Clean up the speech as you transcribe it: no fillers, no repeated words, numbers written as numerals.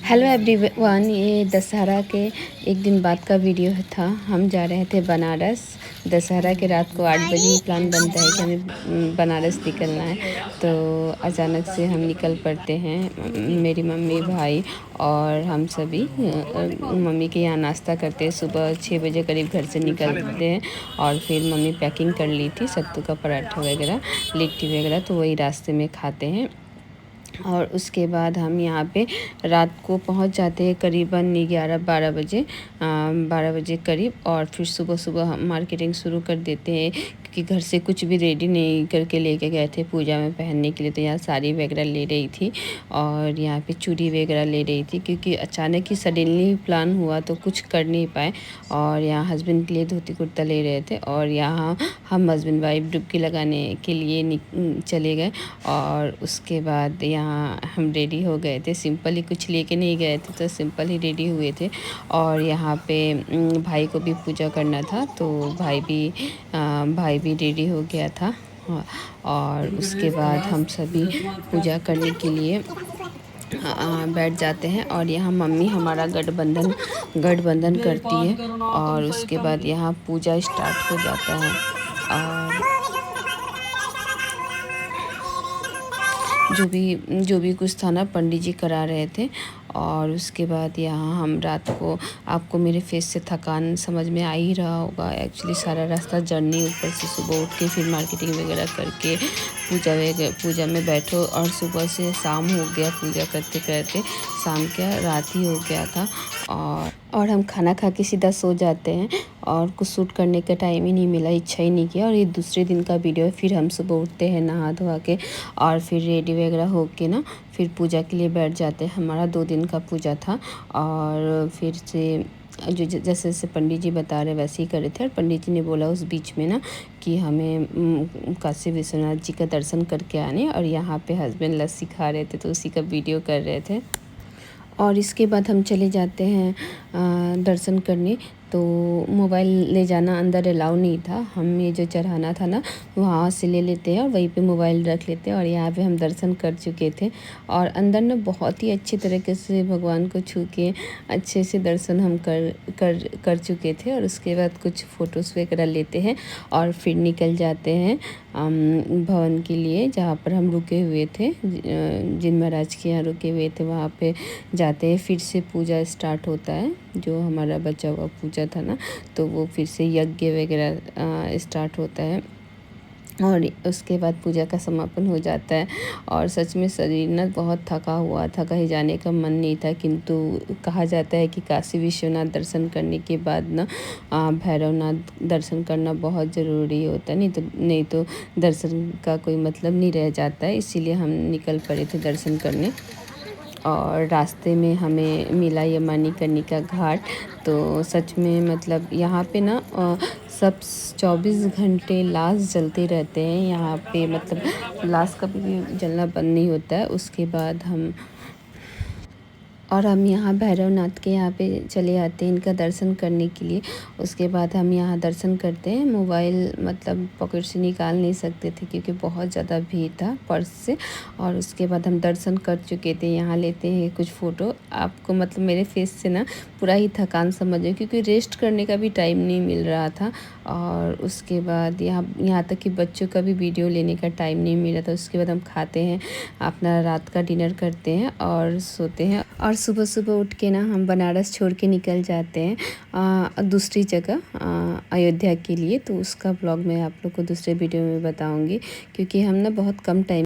Hello everyone, ये दशहरा के एक दिन बाद का वीडियो था। हम जा रहे थे बनारस। दशहरा के रात को 8 बजे ही प्लान बनता है कि हमें बनारस निकलना है। तो अचानक से हम निकल पड़ते हैं, मेरी मम्मी, भाई और हम सभी। मम्मी के यहाँ नाश्ता करते हैं, सुबह 6 बजे करीब घर से निकलते हैं। और फिर मम्मी पैकिंग कर ली थी, सत्तू का पराठा वगैरह, लिट्टी वगैरह, तो वही रास्ते में खाते हैं। और उसके बाद हम यहाँ पे रात को पहुँच जाते हैं करीबन 11-12 बजे, 12 बजे करीब। और फिर सुबह सुबह हम मार्केटिंग शुरू कर देते हैं, क्योंकि घर से कुछ भी रेडी नहीं करके लेके गए थे पूजा में पहनने के लिए। तो यहाँ साड़ी वगैरह ले रही थी और यहाँ पे चूड़ी वगैरह ले रही थी, क्योंकि अचानक ही सडनली प्लान हुआ तो कुछ कर नहीं पाए। और यहाँ हस्बैंड के लिए धोती कुर्ता ले रहे थे और यहाँ हम हस्बैंड वाइफ डुबकी लगाने के लिए चले गए। और उसके बाद यहाँ हम रेडी हो गए थे, सिंपल ही, कुछ लेके नहीं गए थे तो सिंपल ही रेडी हुए थे। और यहाँ पे भाई को भी पूजा करना था, तो भाई भी रेडी हो गया था। और उसके बाद हम सभी पूजा करने के लिए बैठ जाते हैं। और यहाँ मम्मी हमारा गठबंधन करती है और उसके बाद यहाँ पूजा स्टार्ट हो जाता है। और जो भी कुछ था ना, पंडित जी करा रहे थे। और उसके बाद यहाँ हम रात को, आपको मेरे फेस से थकान समझ में आ ही रहा होगा। एक्चुअली सारा रास्ता जर्नी, ऊपर से सुबह उठ के फिर मार्केटिंग वगैरह करके पूजा में बैठो। और सुबह से शाम हो गया, पूजा करते करते शाम क्या रात ही हो गया था। और हम खाना खा के सीधा सो जाते हैं और कुछ शूट करने का टाइम ही नहीं मिला, इच्छा ही नहीं किया। और ये दूसरे दिन का वीडियो है। फिर हम सुबह उठते हैं नहा धोवा के और फिर रेडी वगैरह हो के ना, फिर पूजा के लिए बैठ जाते हैं। हमारा 2 दिन का पूजा था। और फिर से जो जैसे जैसे पंडित जी बता रहे वैसे ही कर रहे थे। और पंडित जी ने बोला उस बीच में ना कि हमें काशी विश्वनाथ जी का दर्शन करके आने। और यहाँ पे हस्बैंड लस्सी खा रहे थे तो उसी का वीडियो कर रहे थे। और इसके बाद हम चले जाते हैं दर्शन करने। तो मोबाइल ले जाना अंदर अलाउ नहीं था। हम ये जो चढ़ाना था ना, वहाँ से ले लेते हैं और वहीं पे मोबाइल रख लेते हैं। और यहाँ पे हम दर्शन कर चुके थे और अंदर ना बहुत ही अच्छी तरीके से भगवान को छू के अच्छे से दर्शन हम कर चुके थे। और उसके बाद कुछ फ़ोटोज़ वगैरह लेते हैं और फिर निकल जाते हैं भवन के लिए, जहाँ पर हम रुके हुए थे, जिन महाराज के यहाँ रुके हुए थे वहाँ पे जाते हैं। फिर से पूजा स्टार्ट होता है, जो हमारा बचा हुआ पूजा था ना, तो वो फिर से यज्ञ वगैरह स्टार्ट होता है। और उसके बाद पूजा का समापन हो जाता है। और सच में शरीर ना बहुत थका हुआ था, कहीं जाने का मन नहीं था। किंतु कहा जाता है कि काशी विश्वनाथ दर्शन करने के बाद ना भैरवनाथ दर्शन करना बहुत ज़रूरी होता है। नहीं तो दर्शन का कोई मतलब नहीं रह जाता है। इसीलिए हम निकल पड़े थे दर्शन करने। और रास्ते में हमें मिला मणिकर्णिका घाट। तो सच में मतलब यहाँ पे ना सब 24 घंटे लाश जलते रहते हैं यहाँ पे, मतलब लाश कभी भी जलना बंद नहीं होता है। उसके बाद हम यहाँ भैरवनाथ के यहाँ पे चले आते हैं इनका दर्शन करने के लिए। उसके बाद हम यहाँ दर्शन करते हैं। मोबाइल मतलब पॉकेट से निकाल नहीं सकते थे, क्योंकि बहुत ज़्यादा भीड़ था पर्स से। और उसके बाद हम दर्शन कर चुके थे। यहाँ लेते हैं कुछ फ़ोटो। आपको मतलब मेरे फेस से ना पूरा ही थकान समझो, क्योंकि रेस्ट करने का भी टाइम नहीं मिल रहा था। और उसके बाद यहाँ तक कि बच्चों का भी वीडियो लेने का टाइम नहीं मिला था। उसके बाद हम खाते हैं, अपना रात का डिनर करते हैं और सोते हैं। और सुबह सुबह उठ के ना हम बनारस छोड़ के निकल जाते हैं दूसरी जगह, अयोध्या के लिए। तो उसका ब्लॉग मैं आप लोग को दूसरे वीडियो में बताऊंगी, क्योंकि हम ना बहुत कम टाइम